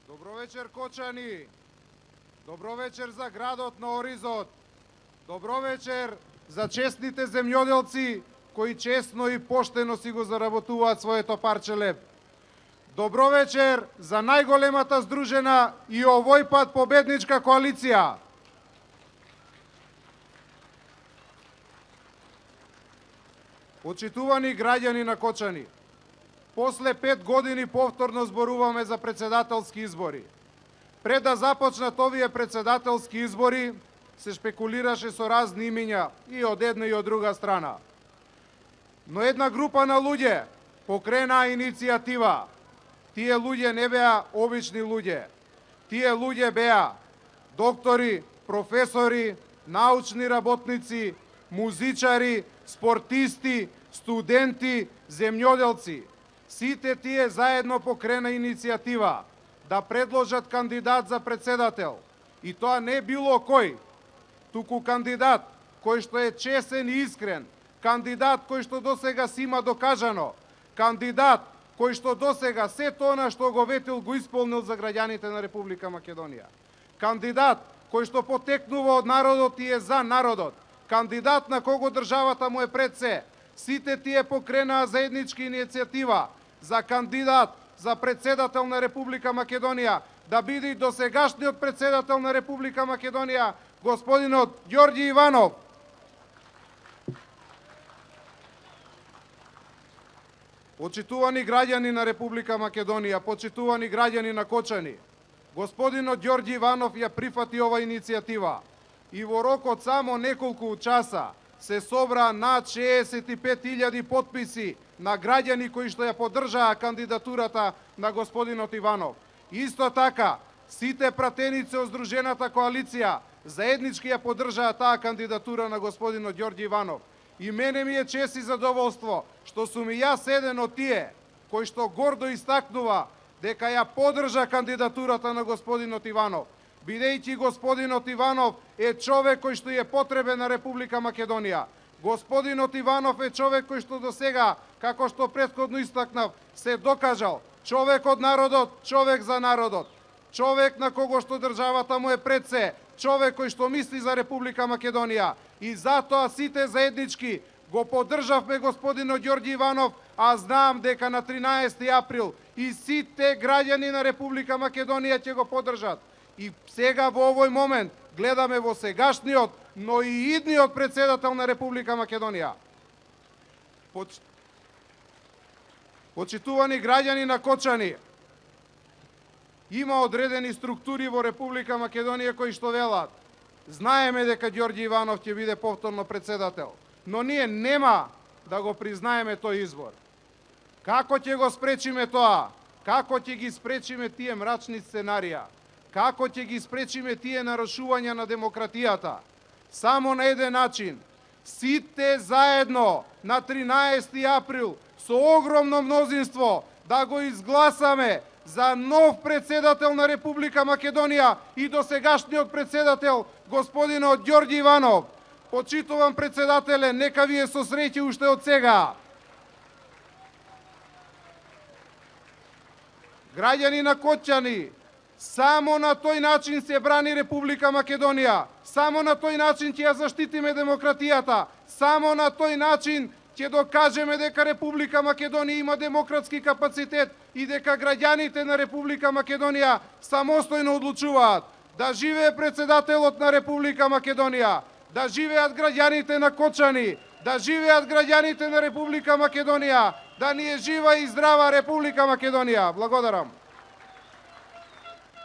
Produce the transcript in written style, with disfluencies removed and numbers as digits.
Добро вечер, Кочани! Добро вечер за градот на Оризот! Добро вечер за честните земјоделци кои честно и поштено си го заработуваат своето парче леб. Добро вечер за најголемата здружена и овој пат победничка коалиција. Почитувани граѓани на Кочани, после 5 години повторно зборуваме за председателски избори. Пред да започнат овие председателски избори, се шпекулираше со разни имиња и од една и од друга страна. Но една група на луѓе покренаа иницијатива. Тие луѓе не беа обични луѓе. Тие луѓе беа доктори, професори, научни работници, музичари, спортисти, студенти, земјоделци. Сите тие заедно покрена иницијатива да предложат кандидат за председател. И тоа не било кој, туку кандидат кој што е чесен и искрен, кандидат кој што досега си има докажано, кандидат кој што досега сето она што го ветил го исполнил за граѓаните на Република Македонија. Кандидат кој што потекнува од народот и е за народот. Кандидат на кого државата му е пред се. Сите тие покренаа заедничка иницијатива за кандидат за председател на Република Македонија да биде и досегашниот председател на Република Македонија, господинот Ѓорѓи Иванов. Почитувани граѓани на Република Македонија, почитувани граѓани на Кочани, господинот Ѓорѓи Иванов ја прифати ова иницијатива и во рок од само неколку часа се собра над 65.000 потписи на граѓани кои што ја поддржаа кандидатурата на господинот Иванов. Исто така, сите пратеници од Здружената коалиција заеднички ја поддржаа таа кандидатура на господинот Ѓорѓи Иванов. И мене ми е чест и задоволство што сум и јас еден од тие кои што гордо истакнува дека ја поддржа кандидатурата на господинот Иванов, бидејќи господинот Иванов е човек кој што е потребен на Република Македонија. Господинот Иванов е човек кој што досега, како што претходно истакнав, се докажал човек од народот, човек за народот, човек на кого што државата му е пред се, човек кој што мисли за Република Македонија. И затоа сите заеднички го поддржавме господинот Ѓорѓи Иванов, а знам дека на 13 април и сите граѓани на Република Македонија ќе го поддржат. И сега во овој момент гледаме во сегашниот, но и идниот председател на Република Македонија. Почитувани граѓани на Кочани, има одредени структури во Република Македонија кои што велат: знаеме дека Ѓорѓи Иванов ќе биде повторно председател, но ние нема да го признаеме тој избор. Како ќе го спречиме тоа? Како ќе ги спречиме тие мрачни сценарија? Како ќе ги спречиме тие нарушувања на демократијата? Само на еден начин. Сите заедно на 13 април со огромно мнозинство да го изгласаме за нов председател на Република Македонија и досегашниот председател господинот Ѓорѓи Иванов. Почитувам председателе, нека ви е со среќа уште од сега. Граѓани на Кочани, само на тој начин се брани Република Македонија. Само на тој начин ќе ја заштитиме демократијата. Само на тој начин ќе докажеме дека Република Македонија има демократски капацитет и дека граѓаните на Република Македонија самостојно одлучуваат. Да живее председателот на Република Македонија, да живеат граѓаните на Кочани, да живеат граѓаните на Република Македонија, да ни е жива и здрава Република Македонија. Благодарам.